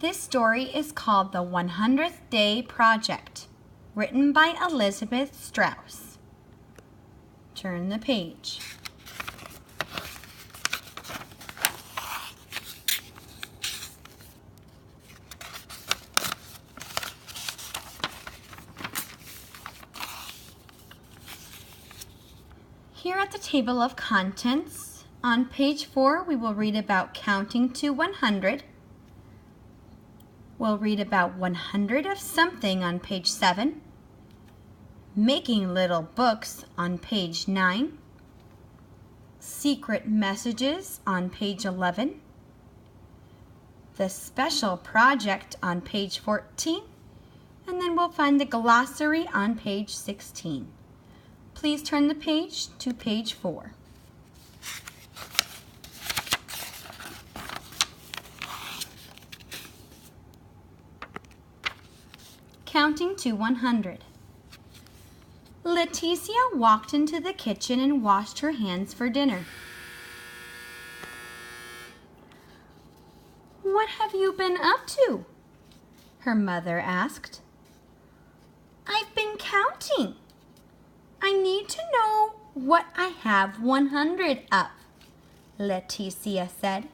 This story is called The 100th Day Project, written by Elizabeth Strauss. Turn the page. Here at the table of contents, on page 4, we will read about counting to 100. We'll read about 100 of something on page 7, making little books on page 9, secret messages on page 11, the special project on page 14, and then we'll find the glossary on page 16. Please turn the page to page 4. Counting to 100. Leticia walked into the kitchen and washed her hands for dinner. "What have you been up to?" her mother asked. "I've been counting. I need to know what I have 100 of," Leticia said.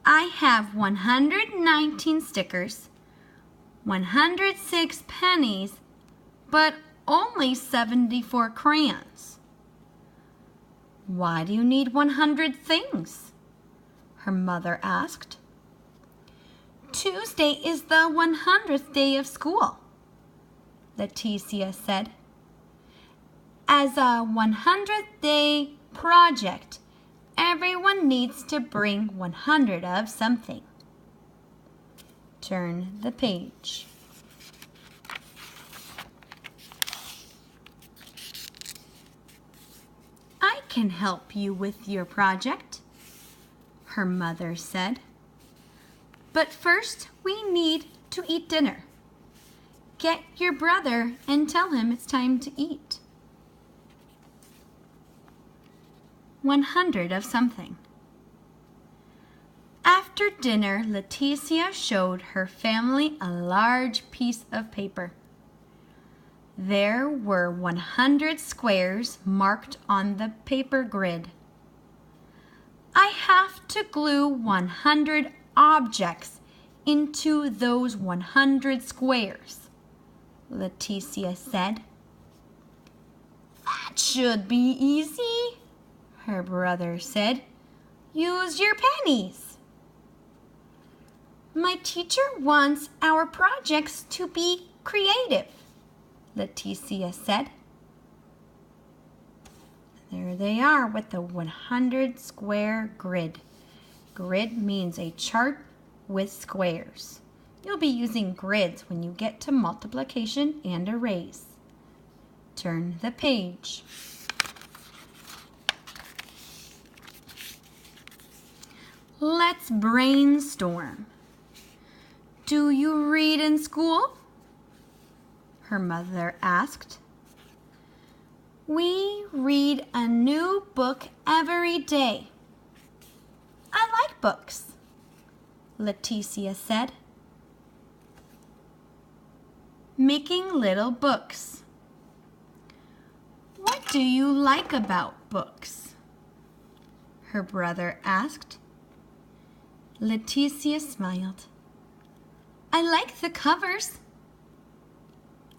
"I have 119 stickers, 106 pennies, but only 74 crayons." "Why do you need 100 things?" her mother asked. "Tuesday is the 100th day of school," Leticia said. "As a 100th day project, everyone needs to bring 100 of something." Turn the page. "I can help you with your project," her mother said. "But first we need to eat dinner. Get your brother and tell him it's time to eat." 100 of something. After dinner, Leticia showed her family a large piece of paper. There were 100 squares marked on the paper grid. "I have to glue 100 objects into those 100 squares," Leticia said. "That should be easy," her brother said. "Use your pennies." "My teacher wants our projects to be creative," Leticia said. There they are with the 100 square grid. Grid means a chart with squares. You'll be using grids when you get to multiplication and arrays. Turn the page. Let's brainstorm. "Do you read in school?" her mother asked. "We read a new book every day." "I like books," Leticia said. Making little books. "What do you like about books?" her brother asked. Leticia smiled. "I like the covers.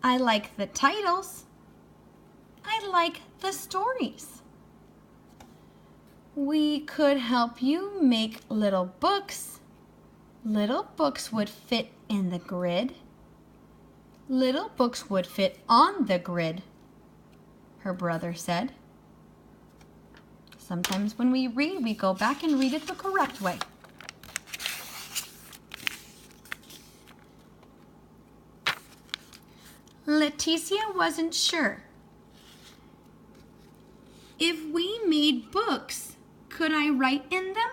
I like the titles. I like the stories." "We could help you make little books. Little books would fit in the grid. Little books would fit on the grid," her brother said. Sometimes when we read, we go back and read it the correct way. Leticia wasn't sure. "If we made books, could I write in them?"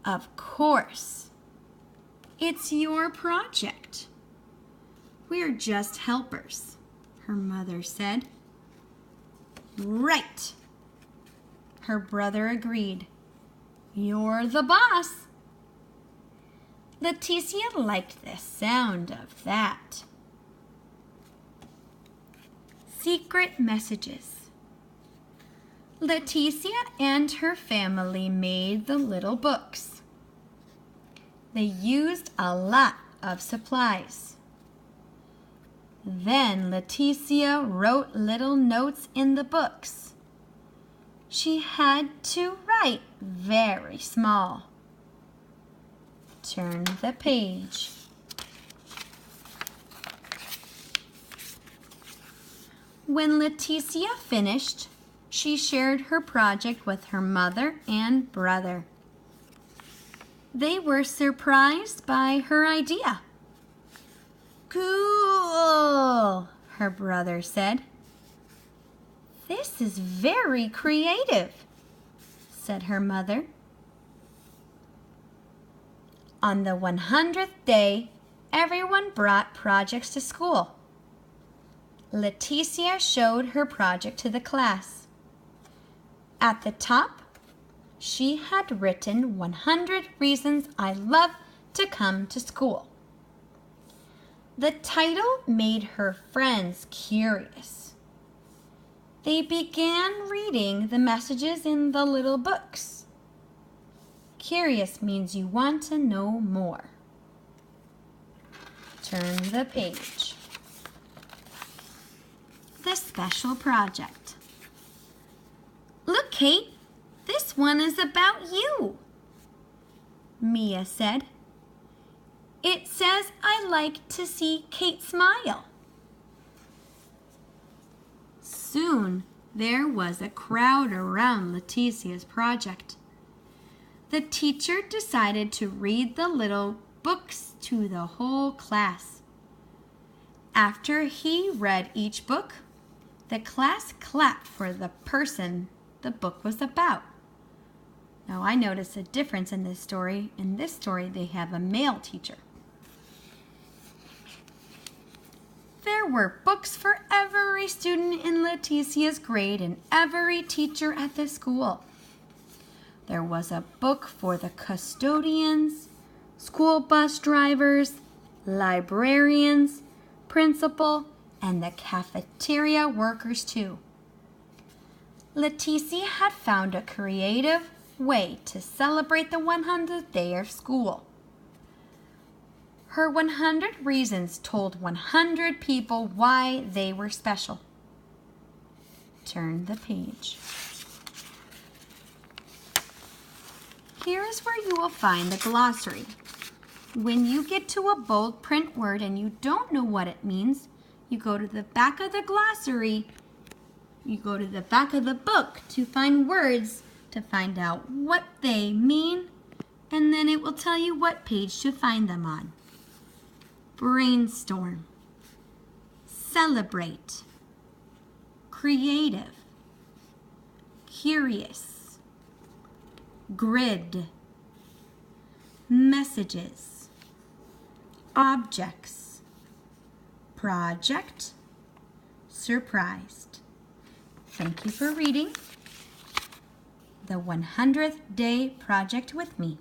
"Of course. It's your project. We're just helpers," her mother said. "Right," her brother agreed. You're the boss. Leticia liked the sound of that. Secret messages. Leticia and her family made the little books. They used a lot of supplies. Then Leticia wrote little notes in the books. She had to write very small. Turn the page. When Leticia finished, she shared her project with her mother and brother. They were surprised by her idea. Cool, her brother said. This is very creative, said her mother. On the 100th day, everyone brought projects to school. Leticia showed her project to the class. At the top, she had written 100 reasons I love to come to school. The title made her friends curious. They began reading the messages in the little books. Curious means you want to know more. Turn the page. The special project. Look, Kate, this one is about you, Mia said. It says I like to see Kate smile. Soon there was a crowd around Leticia's project. The teacher decided to read the little books to the whole class. After he read each book, the class clapped for the person the book was about. Now I notice a difference in this story. In this story, they have a male teacher. There were books for every student in Leticia's grade and every teacher at the school. There was a book for the custodians, school bus drivers, librarians, principal, and the cafeteria workers too. Leticia had found a creative way to celebrate the 100th day of school. Her 100 reasons told 100 people why they were special. Turn the page. Here is where you will find the glossary. When you get to a bold print word and you don't know what it means, you go to the back of the glossary, you go to the back of the book to find words to find out what they mean, and then it will tell you what page to find them on. Brainstorm, celebrate, creative, curious, grid, messages, objects, project, surprised. Thank you for reading The 100th Day Project with me.